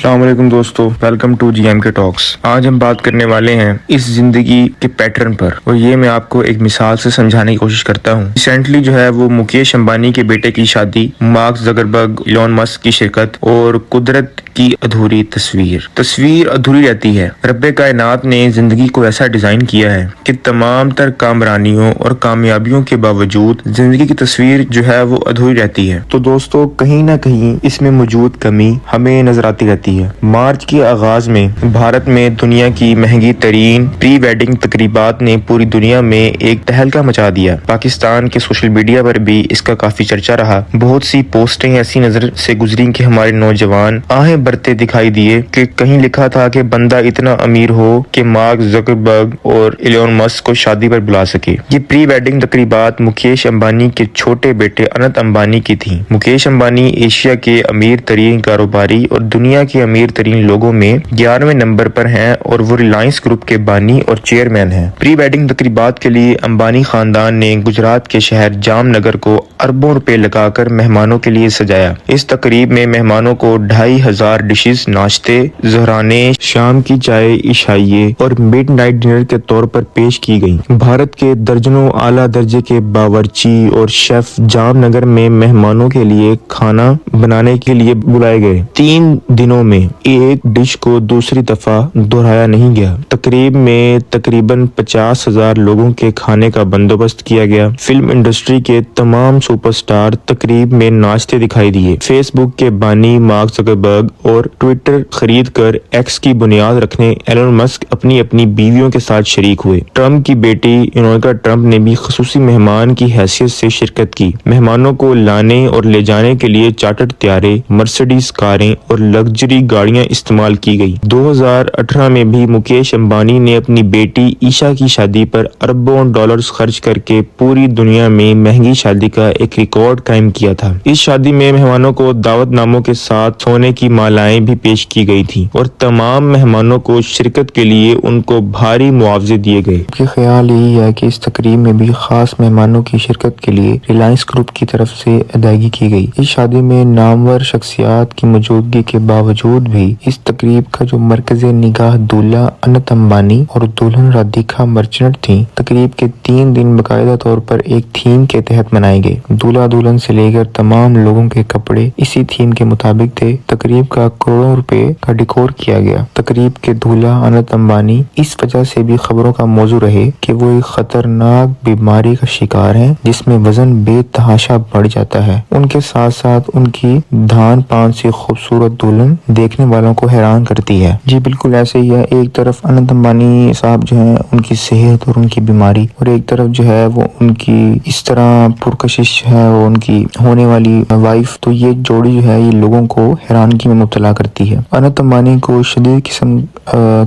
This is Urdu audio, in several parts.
السلام علیکم دوستو، ویلکم ٹو جی ایم کے ٹاکس۔ آج ہم بات کرنے والے ہیں اس زندگی کے پیٹرن پر، اور یہ میں آپ کو ایک مثال سے سمجھانے کی کوشش کرتا ہوں۔ ریسنٹلی جو ہے وہ مکیش امبانی کے بیٹے کی شادی، مارک زکربرگ، ایلون مسک کی شرکت اور قدرت کی ادھوری تصویر ادھوری رہتی ہے۔ رب کائنات نے زندگی کو ایسا ڈیزائن کیا ہے کہ تمام تر کامرانیوں اور کامیابیوں کے باوجود زندگی کی تصویر جو ہے وہ ادھوری رہتی ہے۔ تو دوستو، کہیں نہ کہیں اس میں موجود کمی ہمیں نظر آتی رہتی ہے۔ مارچ کے آغاز میں بھارت میں دنیا کی مہنگی ترین پری ویڈنگ تقریبات نے پوری دنیا میں ایک تہلکہ مچا دیا۔ پاکستان کے سوشل میڈیا پر بھی اس کا کافی چرچا رہا۔ بہت سی پوسٹیں ایسی نظر سے گزری کہ ہمارے نوجوان آہیں بھرتے دکھائی دیے کہ کہیں لکھا تھا کہ بندہ اتنا امیر ہو کہ مارک زکربرگ اور ایلون مسک کو شادی پر بلا سکے۔ یہ پری ویڈنگ تقریبات مکیش امبانی کے چھوٹے بیٹے انت امبانی کی تھیں۔ مکیش امبانی ایشیا کے امیر ترین کاروباری اور دنیا کے امیر ترین لوگوں میں 11ویں نمبر پر ہیں، اور وہ ریلائنس گروپ کے بانی اور چیئرمین ہیں۔ پری ویڈنگ تقریبات کے لیے امبانی خاندان نے گجرات کے شہر جام نگر کو اربوں روپے لگا کر مہمانوں کے لیے سجایا۔ اس تقریب میں مہمانوں کو 2500 ڈشز، ناشتے، ظہرانے، شام کی چائے، عشائیے اور مڈ نائٹ ڈنر کے طور پر پیش کی گئیں۔ بھارت کے درجنوں اعلیٰ درجے کے باورچی اور شیف جام نگر میں مہمانوں کے لیے کھانا بنانے کے لیے بلائے گئے۔ 3 دنوں میں ایک ڈش کو دوسری دفعہ دہرایا نہیں گیا۔ تقریب میں تقریباً 50,000 لوگوں کے کھانے کا بندوبست کیا گیا۔ فلم انڈسٹری کے تمام سپر اسٹار تقریب میں ناچتے دکھائی دیے۔ فیس بک کے بانی مارک زکربرگ اور ٹویٹر خرید کر ایکس کی بنیاد رکھنے ایلون مسک اپنی بیویوں کے ساتھ شریک ہوئے۔ ٹرمپ کی بیٹی ایوانکا ٹرمپ نے بھی خصوصی مہمان کی حیثیت سے شرکت کی۔ مہمانوں کو لانے اور لے جانے کے لیے چارٹرڈ طیارے، مرسڈیز کاریں اور لگژری گاڑیاں استعمال کی گئی۔ 2018 میں بھی مکیش امبانی نے اپنی بیٹی ایشا کی شادی پر اربوں ڈالرز خرچ کر کے پوری دنیا میں مہنگی شادی کا ایک ریکارڈ قائم کیا تھا۔ اس شادی میں مہمانوں کو دعوت ناموں کے ساتھ سونے کی مالائیں بھی پیش کی گئی تھیں، اور تمام مہمانوں کو شرکت کے لیے ان کو بھاری معاوضے دیے گئے۔ کہ خیال یہی ہے کہ اس تقریب میں بھی خاص مہمانوں کی شرکت کے لیے ریلائنس گروپ کی طرف سے ادائیگی کی گئی۔ اس شادی میں نامور شخصیات کی موجودگی کے باوجود بھی اس تقریب کا جو مرکز نگاہ دولہا انت امبانی اور دلہن رادھیکا مرچنٹ تھیں۔ تقریب کے 3 دن باقاعدہ طور پر ایک تھیم کے تحت منائے گئے۔ دولہا دلہن سے لے کر تمام لوگوں کے کپڑے اسی تھیم کے مطابق تھے۔ تقریب کا کروڑوں روپے کا ڈیکور کیا گیا۔ تقریب کے دولہا انت امبانی اس وجہ سے بھی خبروں کا موضوع رہے کہ وہ ایک خطرناک بیماری کا شکار ہیں جس میں وزن بے تحاشا بڑھ جاتا ہے۔ ان کے ساتھ ساتھ ان کی دھان پان سے خوبصورت دلہن دیکھنے والوں کو حیران کرتی ہے۔ جی بالکل ایسے ہی ہے۔ ایک طرف انت امبانی صاحب جو ہیں ان کی صحت اور ان کی بیماری، اور ایک طرف جو ہے وہ ان کی اس طرح پرکشش ہے وہ ان کی ہونے والی وائف، تو یہ جوڑی جو ہے یہ لوگوں کو حیرانگی میں مبتلا کرتی ہے۔ انت امبانی کو شدید قسم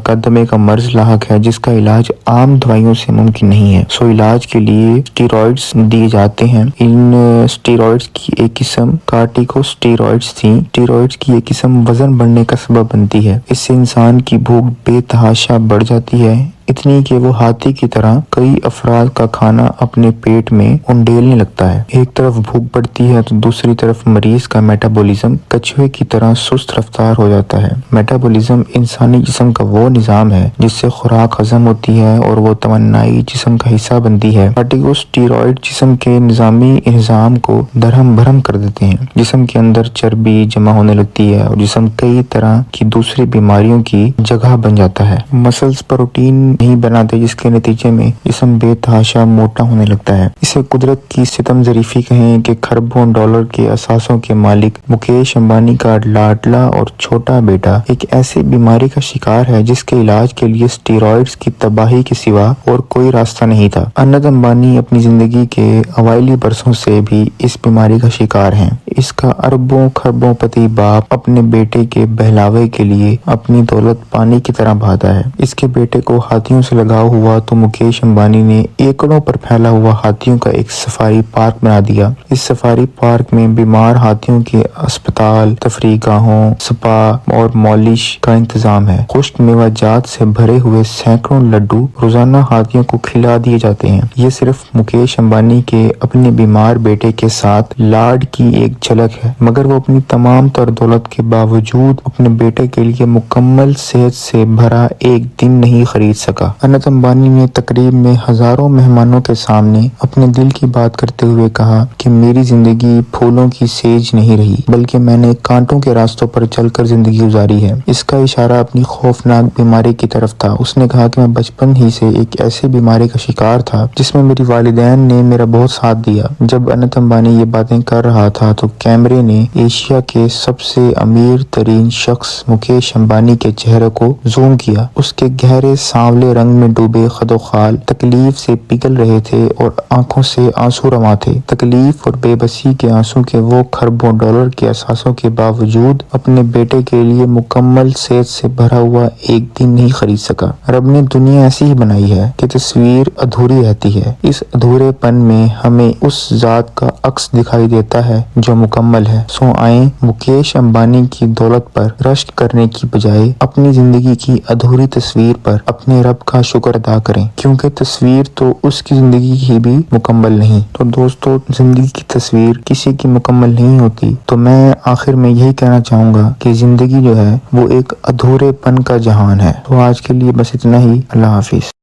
کا دمے کا مرض لاحق ہے جس کا علاج عام دوائیوں سے ممکن نہیں ہے، سو علاج کے لیے اسٹیرائڈز دیے جاتے ہیں۔ ان اسٹیرائڈز کی ایک قسم کارٹیکوسٹیرائڈز تھیں۔ اسٹیرائڈز کی ایک قسم وزن بڑھنے کا سبب بنتی ہے۔ اس سے انسان کی بھوک بے تحاشا بڑھ جاتی ہے، اتنی کہ وہ ہاتھی کی طرح کئی افراد کا کھانا اپنے پیٹ میں انڈیلنے لگتا ہے۔ ایک طرف بھوک بڑھتی ہے تو دوسری طرف مریض کا میٹابولزم کچھوے کی طرح سست رفتار ہو جاتا ہے۔ میٹابولزم انسانی جسم کا وہ نظام ہے جس سے خوراک ہضم ہوتی ہے اور وہ توانائی جسم کا حصہ بنتی ہے۔ کارٹیکوسٹیرائڈ جسم کے نظامی انہضام کو درہم بھرم کر دیتے ہیں، جسم کے اندر چربی جمع ہونے لگتی ہے اور جسم کئی طرح کی دوسری بیماریوں کی جگہ بن جاتا ہے۔ مسلز پروٹین نہیں بناتے جس کے نتیجے میں جسم بے تحاشا موٹا ہونے لگتا ہے۔ اسے قدرت کی ستم ظریفی کہیں کہ کھربوں ڈالر کے اثاثوں کے مالک مکیش امبانی کا لاڈلا اور چھوٹا بیٹا ایک ایسی بیماری کا شکار ہے جس کے علاج کے لیے اسٹیرائڈز کی تباہی کے سوا اور کوئی راستہ نہیں تھا۔ انت امبانی اپنی زندگی کے اوائلی برسوں سے بھی اس بیماری کا شکار ہیں۔ اس کا اربوں کھربوں پتی باپ اپنے بیٹے کے بہلاوے کے لیے اپنی دولت پانی کی طرح بہاتا ہے۔ اس کے بیٹے کو ہاتھی ہاتھیوں سے لگاؤ ہوا تو مکیش امبانی نے ایکڑوں پر پھیلا ہوا ہاتھیوں کا ایک سفاری پارک بنا دیا۔ اس سفاری پارک میں بیمار ہاتھیوں کے اسپتال، تفریح گاہوں، سپا اور مالش کا انتظام ہے۔ خشک میوہ جات سے بھرے ہوئے سینکڑوں لڈو روزانہ ہاتھیوں کو کھلا دیے جاتے ہیں۔ یہ صرف مکیش امبانی کے اپنے بیمار بیٹے کے ساتھ لاڈ کی ایک جھلک ہے، مگر وہ اپنی تمام تر دولت کے باوجود اپنے بیٹے کے لیے مکمل صحت سے بھرا ایک دن نہیں خرید سکا۔ اننت امبانی نے تقریب میں ہزاروں مہمانوں کے سامنے اپنے دل کی بات کرتے ہوئے کہا کہ میری زندگی پھولوں کی سیج نہیں رہی، بلکہ میں نے کانٹوں کے راستوں پر چل کر زندگی گزاری ہے۔ اس کا اشارہ اپنی خوفناک بیماری کی طرف تھا۔ اس نے کہا کہ میں بچپن ہی سے ایک ایسی بیماری کا شکار تھا جس میں میری والدین نے میرا بہت ساتھ دیا۔ جب اننت امبانی یہ باتیں کر رہا تھا تو کیمرے نے ایشیا کے سب سے امیر ترین شخص مکیش امبانی کے چہرے کو زوم کیا۔ اس کے گہرے سانولے رنگ میں ڈوبے خد و خال تکلیف سے پگھل رہے تھے اور آنکھوں سے آنسو رواں تھے۔ تکلیف اور بے بسی کے آنسو کے وہ کھربوں ڈالر کے اثاثوں کے باوجود اپنے بیٹے کے لیے مکمل صحت سے بھرا ہوا ایک دن نہیں خرید سکا۔ رب نے دنیا ایسی ہی بنائی ہے کہ تصویر ادھوری رہتی ہے۔ اس ادھورے پن میں ہمیں اس ذات کا عکس دکھائی دیتا ہے جو مکمل ہے۔ سو آئیں مکیش امبانی کی دولت پر رشک کرنے کی بجائے اپنی زندگی کی ادھوری تصویر پر اپنے رب کا شکر ادا کریں، کیونکہ تصویر تو اس کی زندگی ہی بھی مکمل نہیں۔ تو دوستو، زندگی کی تصویر کسی کی مکمل نہیں ہوتی۔ تو میں آخر میں یہی کہنا چاہوں گا کہ زندگی جو ہے وہ ایک ادھورے پن کا جہان ہے۔ تو آج کے لیے بس اتنا ہی۔ اللہ حافظ۔